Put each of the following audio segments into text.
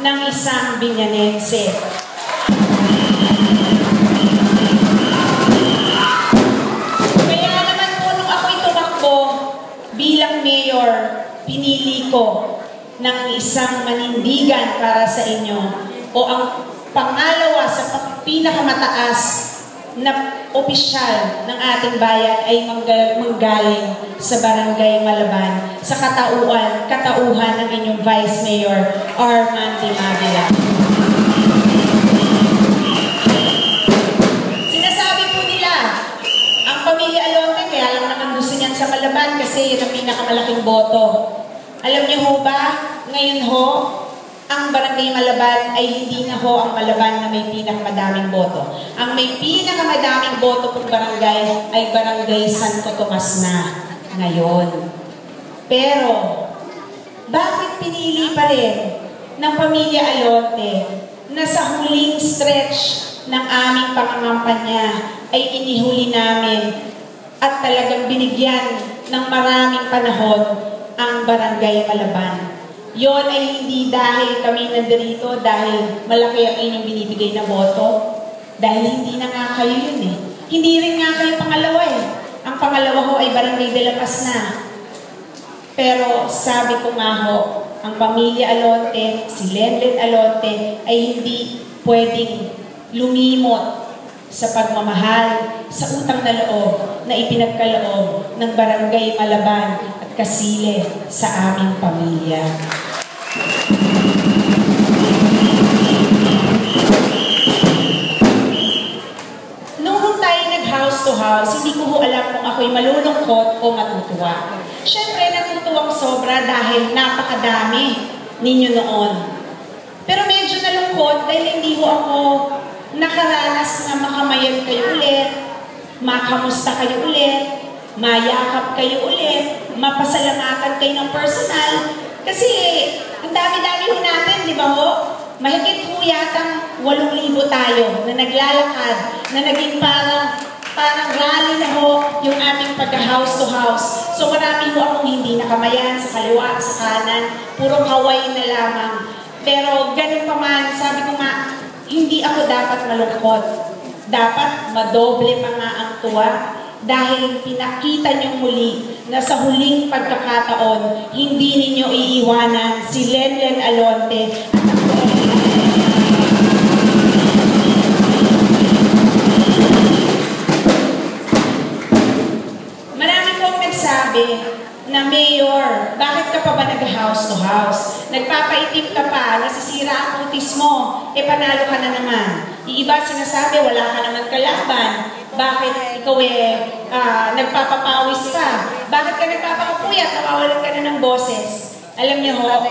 ng isang Binyanense. Kaya naman po nung ako'y tumakbo bilang mayor, pinili ko ng isang manindigan para sa inyo o ang pangalawa sa pinakamataas na opisyal ng ating bayan ay manggaling sa Barangay Malaban sa katauhan ng inyong Vice Mayor Arman Dimavila. Sinasabi po nila, ang pamilya Alonte, kaya lang naman gusto niyan sa Malaban kasi yun ang pinakamalaking boto. Alam niyo ho ba, ngayon ho, ang Barangay Malaban ay hindi na ho ang Malaban na may pinakamadaming boto. Ang may pinakamadaming boto pong barangay ay Barangay Santo Tomas na ngayon. Pero, bakit pinili pa rin ng pamilya Alonte na sa huling stretch ng aming pangangampanya ay inihuli namin at talagang binigyan ng maraming panahon ang Barangay Malaban? Yon ay hindi dahil kami nandirito, dahil malaki ang inyong binibigay na boto. Dahil hindi na nga kayo yun eh. Hindi rin nga kayo pangalawa eh. Ang pangalawa ho ay Barangay de la Paz na. Pero sabi ko nga ho, ang pamilya Alonte, si Lenlen Alonte, ay hindi pwedeng lumimot sa pagmamahal, sa utang na loob na ipinagkaloob ng Barangay Malaban at Kasile sa aming pamilya. Noong tayo nag-house to house, hindi ko ho alam kung ako'y malulungkot o matutuwa. Siyempre, natutuwang sobra dahil napakadami ninyo noon. Pero medyo nalungkot dahil hindi ho ako nakaranas na makamayan kayo ulit, makamusta kayo ulit, mayakap kayo ulit, mapasalamatan kayo ng personal. Kasi ang dami-dami ho natin, di ba ho? Mahigit ho yatang 8,000 tayo na naglalakad, na naging parang rally na ho yung aming pagka-house to house. So marami ho akong hindi nakamayan sa kaliwa, sa kanan, puro kaway na lamang. Pero ganun pa man, sabi ko nga, hindi ako dapat malungkot. Dapat madoble pa nga ang tuwa dahil pinakita niyo muli na sa huling pagkakataon, hindi ninyo iiwanan si Lenlen Alonte at ako. Marami pong nagsabi na, Mayor, bakit ka pa ba nag-house to house? Nagpapaitim ka pa, nasisira ang kutis mo, panalo ka na naman. Yung iba sinasabi, wala ka naman kalaban. Bakit ikaw nagpapapawis ka? Bakit ka nagpapakapuyat? Nawawalan ka na ng boses. Alam niyo ho,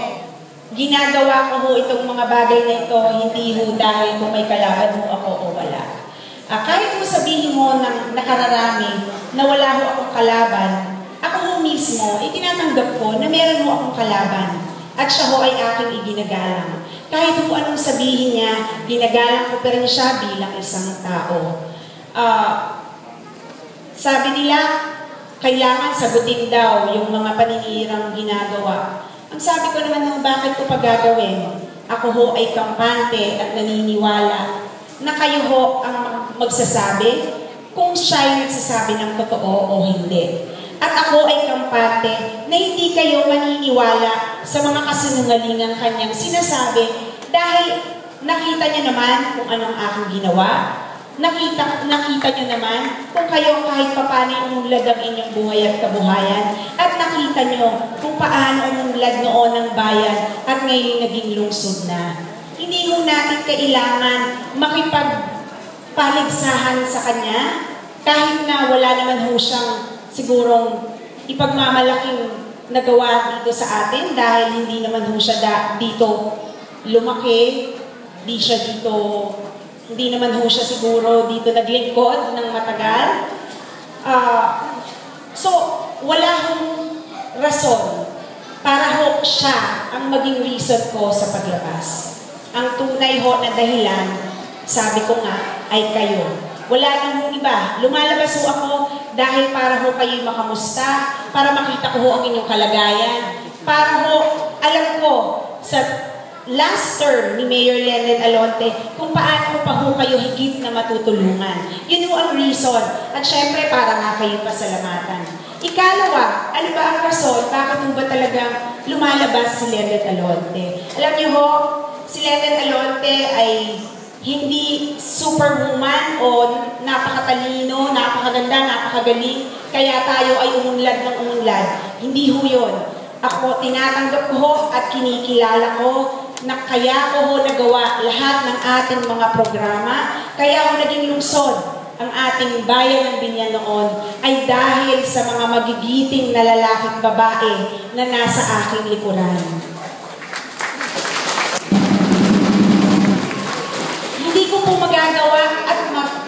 ginagawa ko ho itong mga bagay na ito, hindi ho dahil kung may kalaban ho ako o wala. Kahit mo sabihin mo ng nakararami na wala ho akong kalaban, ako ho mismo, itinatanggap ko na meron ho akong kalaban at siya ho ay aking iginagalang. Kahit ho anong sabihin niya, ginagalang ko pa rin siya bilang isang tao. Sabi nila, kailangan sagutin daw yung mga paninirang ginagawa. Ang sabi ko naman, bakit ko pa gagawin? Ako ho ay kampante at naniniwala na kayo ho ang magsasabi kung siya ay nagsasabi ng totoo o hindi. At ako ay kampante na hindi kayo maniniwala sa mga kasinungalingang kanyang sinasabi dahil nakita niya naman kung anong aking ginawa. Nakita niyo naman kung kayo kahit paano umulad ang inyong buhay at kabuhayan. At nakita niyo kung paano umulad noon ang bayan at ngayon naging lungsod na. Hindi ho natin kailangan makipagpaligsahan sa kanya kahit na wala naman ho siyang sigurong ipagmamalaking nagawa dito sa atin dahil hindi naman ho siya dito lumaki, hindi naman ho siya siguro dito naglingkod ng matagal. So, wala hong rason para ho siya ang maging reason ko sa paglabas. Ang tunay ho na dahilan, sabi ko nga, ay kayo. Wala nang hong iba. Lumalabas ho ako dahil para ho kayo makamusta, para makita ko ho ang inyong kalagayan, para ho, alam ko, sa last term ni Mayor Leonard Alonte kung paano pa ho kayo higit na matutulungan. Yun ho ang reason. At syempre, para nga kayo pasalamatan. Ikalawa, ano ba ang rason? Bakit ho ba talagang lumalabas si Leonard Alonte? Alam niyo ho, si Leonard Alonte ay hindi superwoman o napakatalino, napakaganda, napakagaling, kaya tayo ay umunlad ng umunlad. Hindi ho yun. Ako, tinatanggap ko ho at kinikilala ko na kaya ko ho nagawa lahat ng ating mga programa, kaya ho naging lungsod ang ating bayan ng Binyan noon ay dahil sa mga magigiting na lalaking babae na nasa aking likuran. Hindi ko po magagawa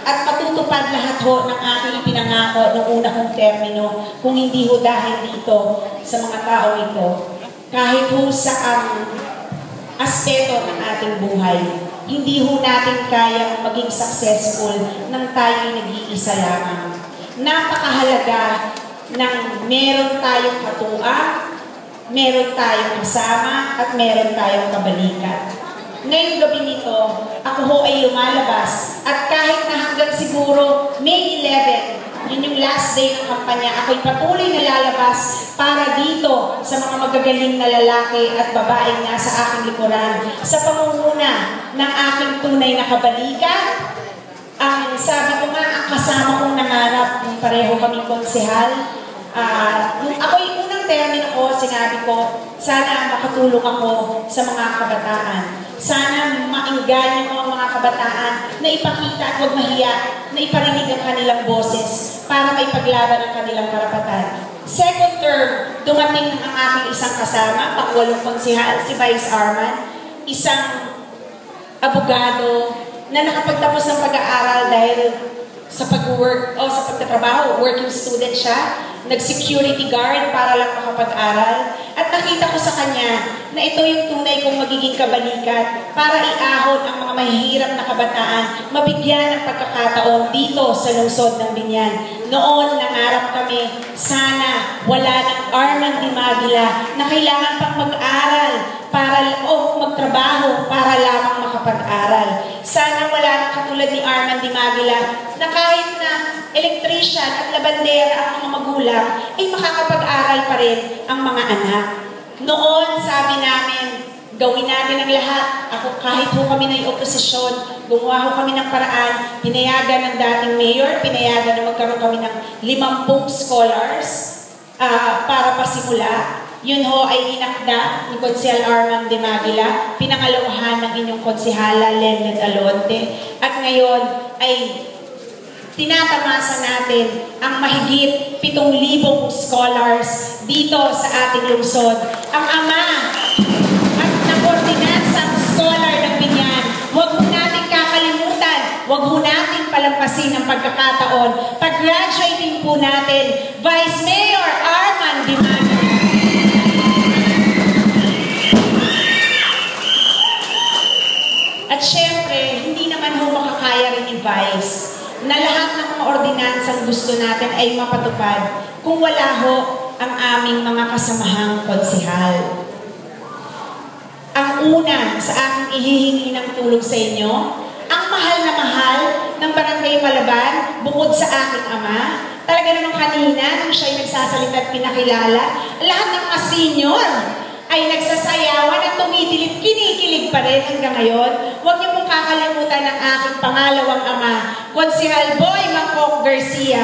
at matutupad lahat ho ng aking ipinangako noong una kong termino kung hindi ho dahil dito sa mga tao ito. Kahit ho sa aspeto ng ating buhay, hindi ho natin kaya maging successful nang tayo'y nag-iisa lamang. Napakahalaga nang meron tayong katuwang, meron tayong kasama, at meron tayong kabalikat. Ngayong gabi nito, ako ho ay lumalabas at kahit na hanggang siguro May 11, yun yung last day ng kampanya, ako'y patuloy na lalabas para dito sa mga magagaling na lalaki at babaeng nasa aking likuran sa pangunguna ng aking tunay na kabalikan. Ang sabi ko nga, ang kasama kong nangarap, pareho kaming konsehal. Ako'y unang termino ko, sinabi ko, sana makatulong ako sa mga kabataan. Sana mainggan yung mga kabataan na ipakita at huwag mahiya, na iparinig ang kanilang boses para may paglaban ang kanilang karapatan. Second term, dumating ang aking isang kasama, pang-walong konsehal, si Vice Arman, isang abogado na nakapagtapos ng pag-aaral dahil sa pag-work o sa pagtatrabaho, working student siya, nag-security guard para lang makapag-aral. At nakita ko sa kanya na ito yung tunay kong magiging kabalikat para iahon ang mga mahihirap na kabataan, mabigyan ng pagkakataon dito sa lungsod ng Binyan. Noon, nangarap kami, sana wala ng Arman Dimagila na kailangan pang mag-aral o magtrabaho para lamang makapag-aral. Sana wala ng katulad ni Arman Dimagila na kahit na electrician at labandera ang mga magulang, ay makakapag-aral pa rin ang mga anak. Noon, sabi namin, gawin natin ang lahat. Ako, kahit ho kami na yung oposisyon, gumawa ho kami ng paraan, pinayagan ng dating mayor, pinayagan na magkaroon kami ng 50 scholars para pasimula. Yun ho ay inakda ni Konsehal Arman Dimagila, pinangalawahan ng inyong konsehala Leonard Alonte, at ngayon ay tinatamasa natin ang mahigit 7,000 scholars dito sa ating lungsod. Ang ama at nag-ordinansang scholar ng Binyan, huwag ho natin kakalimutan, huwag ho natin palampasin ang pagkakataon. Pag-graduating po natin, Vice Mayor Arman Dimagila. At syempre, hindi naman ho makakaya rin ni Vice na lahat ng mga ordinansang gusto natin ay mapatupad kung wala ho ang aming mga kasamahang konsehal. Ang una sa aking ihihingi ng tulong sa inyo, ang mahal na mahal ng Barangay Malaban, bukod sa aking ama, talaga naman kanina, nung siya'y nagsasalita at pinakilala, lahat ng mga senior ay nagsasayawan at tumitilip, kinikilig pa rin hanggang ngayon. Huwag niyo pong kakalimutan ang aking pangalawang ama, Konsehal Boy Mangkok Garcia.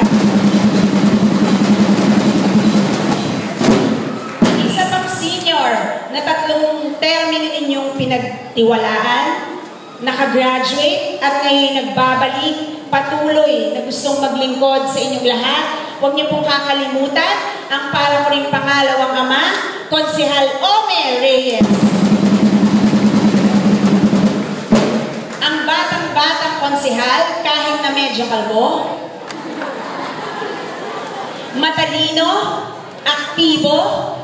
Isa pang senior na 3 termino inyong pinagtiwalaan, nakagraduate at ngayon nagbabalik, patuloy na gustong maglingkod sa inyong lahat. Huwag niyo pong kakalimutan ang para ko rin pangalawang ama, Konsehal Omer Reyes. Ang batang-batang konsehal, kahit na medyo kalbo, matalino, aktibo,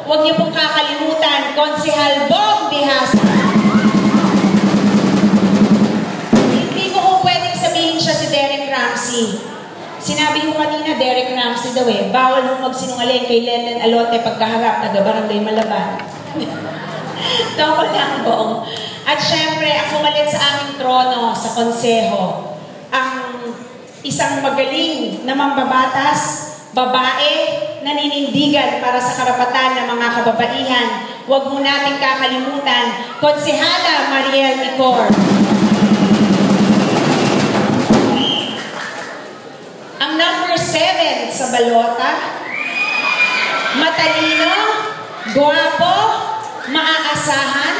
huwag niyo pong kakalimutan, Konsehal Bong Bihasa. Hindi ko po pwedeng sabihin siya si Derek Ramsey. Sinabi ko kanina, Derek Ramsey daw bawal mo magsinungaling kay Leonard Alonte pagkaharap, taga Barangay Malaban. Tawa lang, Bong. At syempre, ang pumalit sa aming trono sa konseho, ang isang magaling na mambabatas, babae, naninindigan para sa karapatan ng mga kababaihan. Huwag mo nating kakalimutan, Konsehala Mariel Micor. Ang number 7 sa balota, matalino, gwapo, maaasahan,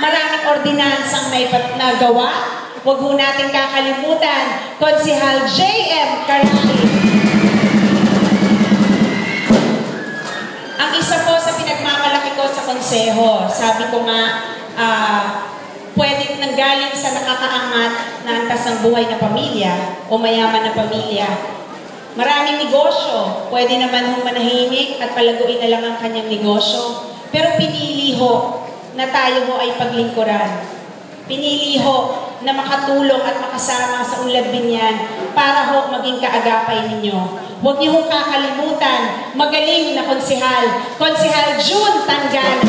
maraming ordinansang may nagawa. Huwag mo natin kakalimutan, Konsehal J.M. Caraki. Ang isa po sa pinagmamalaki ko sa konseho, sabi ko nga, pwedeng nanggaling sa nakakaangat na antas ng buhay na pamilya o mayaman na pamilya. Maraming negosyo, pwede naman manahimik at palaguin na lang ang kanyang negosyo. Pero pinili ho na tayo ho ay paglingkuran. Pinili ho na makatulong at makasama sa unlad binyan para ho maging kaagapay ninyo. Huwag niyo hong kakalimutan, magaling na konsehal, Konsehal June Tangana.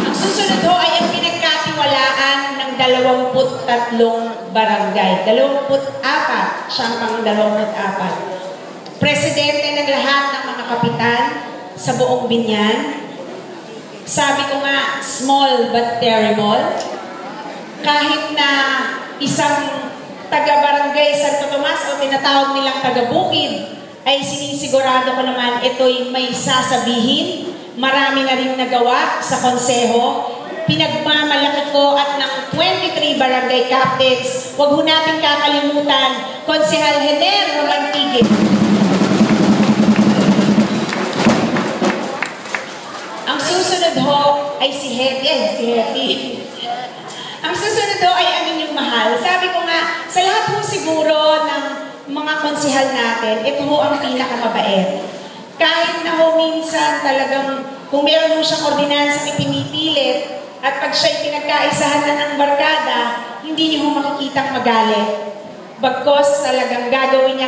Ang susunod ho ay ang pinagkatiwalaan ng 23 barangay. 24, siyang pang 24. Presidente ng lahat ng mga kapitan sa buong binyan. Sabi ko nga, small but terrible. Kahit na isang taga-barangay Santo Tomas o tinatawag nilang taga-bukid, ay sinisigurado ko naman ito'y may sasabihin. Marami na rin nagawa sa konseho. Pinagmamalaki ko at ng 23 barangay captains, huwag ho natin kakalimutan, Konsehal Hener Romantigue. Ang susunod ho ay si Hetty. Ang susunod ho ay ang inyong mahal. Sabi ko nga, sa lahat ho siguro ng mga konsehal natin, ito ho ang pinakamabait. Kahit na ho minsan talagang, kung meron ho siyang ordinansang ipinipilit, at pag siya'y pinagkaisahan na ng barkada, hindi niyo ho makikitang magalit. Bagkos talagang gagawin niya